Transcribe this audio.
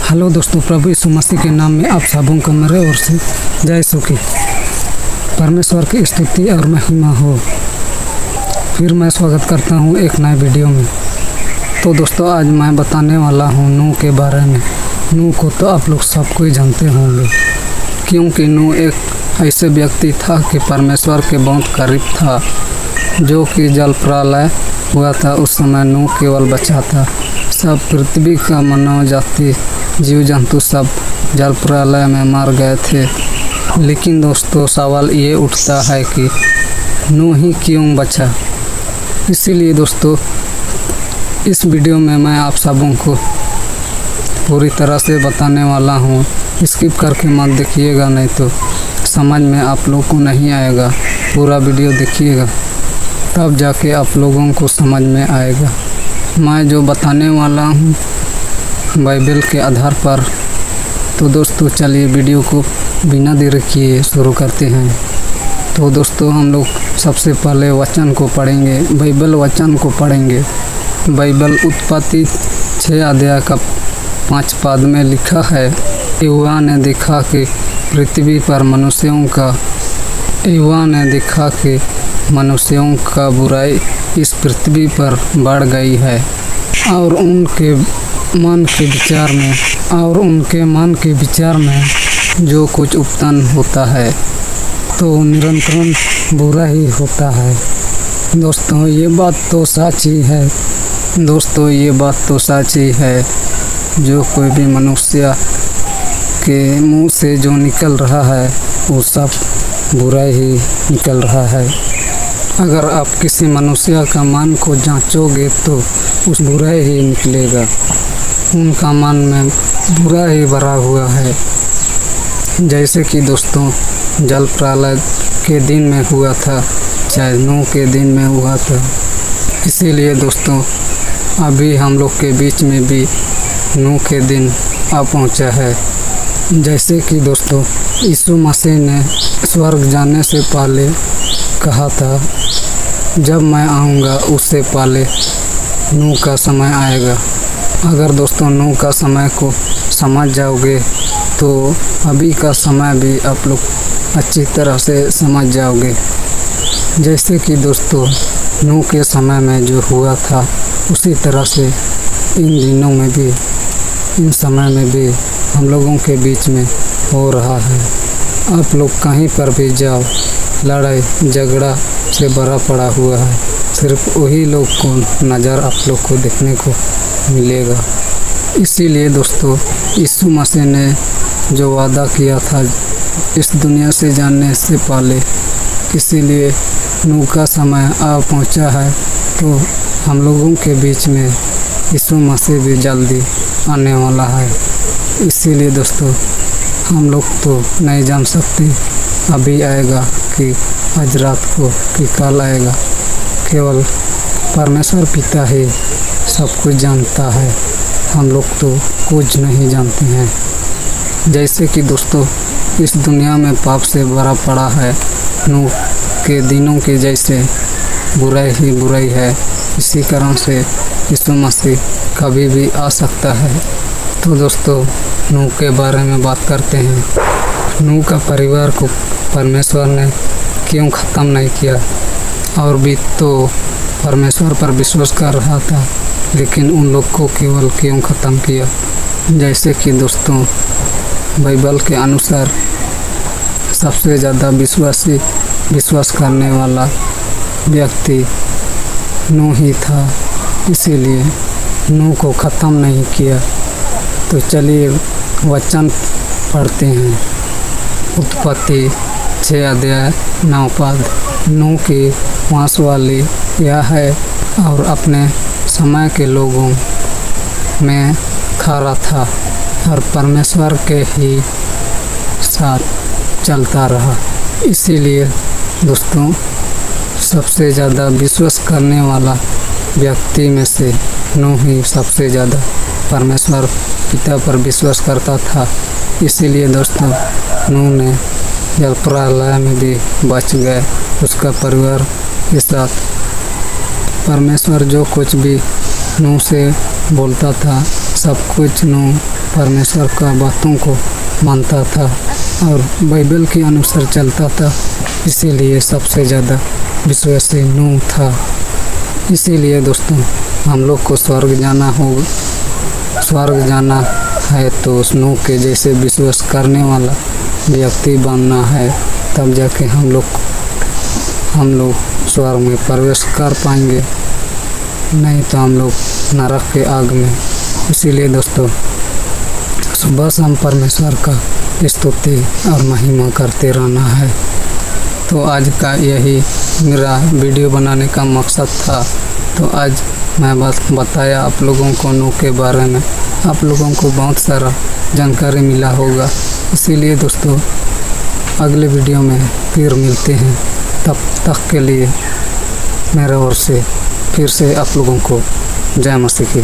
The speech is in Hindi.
हेलो दोस्तों, प्रभु यीशु मसीह के नाम में आप सबों को मेरे ओर से जय सुखी। परमेश्वर की स्तुति और महिमा हो। फिर मैं स्वागत करता हूँ एक नए वीडियो में। तो दोस्तों, आज मैं बताने वाला हूँ नूह के बारे में। नूह को तो आप लोग सबको ही जानते होंगे, क्योंकि नूह एक ऐसे व्यक्ति था कि परमेश्वर के बहुत करीब था। जो कि जल प्रलय हुआ था, उस समय नूह केवल बचा था। सब पृथ्वी का मानव जाति, जीव जंतु सब जल प्रलय में मर गए थे। लेकिन दोस्तों, सवाल ये उठता है कि नूह ही क्यों बचा। इसीलिए दोस्तों, इस वीडियो में मैं आप सबों को पूरी तरह से बताने वाला हूँ। स्किप करके मत देखिएगा, नहीं तो समझ में आप लोग को नहीं आएगा। पूरा वीडियो देखिएगा, तब जाके आप लोगों को समझ में आएगा। मैं जो बताने वाला हूँ बाइबल के आधार पर। तो दोस्तों, चलिए वीडियो को बिना देर किए शुरू करते हैं। तो दोस्तों, हम लोग सबसे पहले वचन को पढ़ेंगे, बाइबल वचन को पढ़ेंगे। बाइबल उत्पत्ति 6 अध्याय का 5 पद में लिखा है, यहोवा ने देखा कि पृथ्वी पर मनुष्यों का बुराई इस पृथ्वी पर बढ़ गई है, और उनके मन के विचार में जो कुछ उत्पन्न होता है तो निरंतर बुरा ही होता है। दोस्तों, ये बात तो सच ही है। जो कोई भी मनुष्य के मुंह से जो निकल रहा है, वो सब बुरा ही निकल रहा है। अगर आप किसी मनुष्य का मन को जांचोगे तो उस बुरा ही निकलेगा। उनका मन में बुरा ही भरा हुआ है। जैसे कि दोस्तों, जल प्रलय के दिन में हुआ था, चाहे नूह के दिन में हुआ था। इसीलिए दोस्तों, अभी हम लोग के बीच में भी नूह के दिन आ पहुंचा है। जैसे कि दोस्तों, यीशु मसीह ने स्वर्ग जाने से पहले कहा था, जब मैं आऊँगा उससे पहले नूह का समय आएगा। अगर दोस्तों नूह का समय को समझ जाओगे तो अभी का समय भी आप लोग अच्छी तरह से समझ जाओगे। जैसे कि दोस्तों, नूह के समय में जो हुआ था, उसी तरह से इन समय में भी हम लोगों के बीच में हो रहा है। आप लोग कहीं पर भी जाओ, लड़ाई झगड़ा से भरा पड़ा हुआ है। सिर्फ वही लोग को नज़र आप लोग को देखने को मिलेगा। इसीलिए दोस्तों, यीशु मसीह ने जो वादा किया था इस दुनिया से जाने से पहले, इसीलिए नूह का समय आ पहुंचा है। तो हम लोगों के बीच में यीशु मसीह भी जल्दी आने वाला है। इसीलिए दोस्तों, हम लोग तो नहीं जान सकते अभी आएगा कि आज रात को कि कल आएगा। केवल परमेश्वर पिता ही सब कुछ जानता है। हम लोग तो कुछ नहीं जानते हैं। जैसे कि दोस्तों, इस दुनिया में पाप से भरा पड़ा है। नूह के दिनों के जैसे बुराई ही बुराई है। इसी कारण से यीशु मसीह कभी भी आ सकता है। तो दोस्तों, नूह के बारे में बात करते हैं। नूह का परिवार को परमेश्वर ने क्यों ख़त्म नहीं किया, और भी तो परमेश्वर पर विश्वास कर रहा था, लेकिन उन लोग को केवल क्यों ख़त्म किया। जैसे कि दोस्तों, बाइबल के अनुसार सबसे ज़्यादा विश्वास करने वाला व्यक्ति नूह ही था। इसीलिए नूह को ख़त्म नहीं किया। तो चलिए वचन पढ़ते हैं। उत्पत्ति 6 अध्याय 9 पद। नूह की वंशावली यह है, और अपने समय के लोगों में खरा था और परमेश्वर के ही साथ चलता रहा। इसीलिए दोस्तों, सबसे ज़्यादा विश्वास करने वाला व्यक्ति में से नूह ही सबसे ज़्यादा परमेश्वर पिता पर विश्वास करता था। इसीलिए दोस्तों, नूह ने जल प्रलय में भी बच गए उसका परिवार के साथ। परमेश्वर जो कुछ भी नूह से बोलता था सब कुछ नूह परमेश्वर का बातों को मानता था और बाइबल के अनुसार चलता था, इसीलिए सबसे ज़्यादा विश्वासी नूह था। इसीलिए दोस्तों, हम लोग को स्वर्ग जाना है तो उस नूह के जैसे विश्वास करने वाला व्यक्ति बनना है, तब जाके हम लोग स्वर्ग में प्रवेश कर पाएंगे, नहीं तो हम लोग नरक के आग में। इसीलिए दोस्तों, सुबह शाम परमेश्वर का स्तुति और महिमा करते रहना है। तो आज का यही मेरा वीडियो बनाने का मकसद था। तो आज मैं बस बताया आप लोगों को नूह के बारे में। आप लोगों को बहुत सारा जानकारी मिला होगा। इसीलिए दोस्तों, अगले वीडियो में फिर मिलते हैं। तब तक के लिए मेरे ओर से फिर से आप लोगों को जय मसीह की।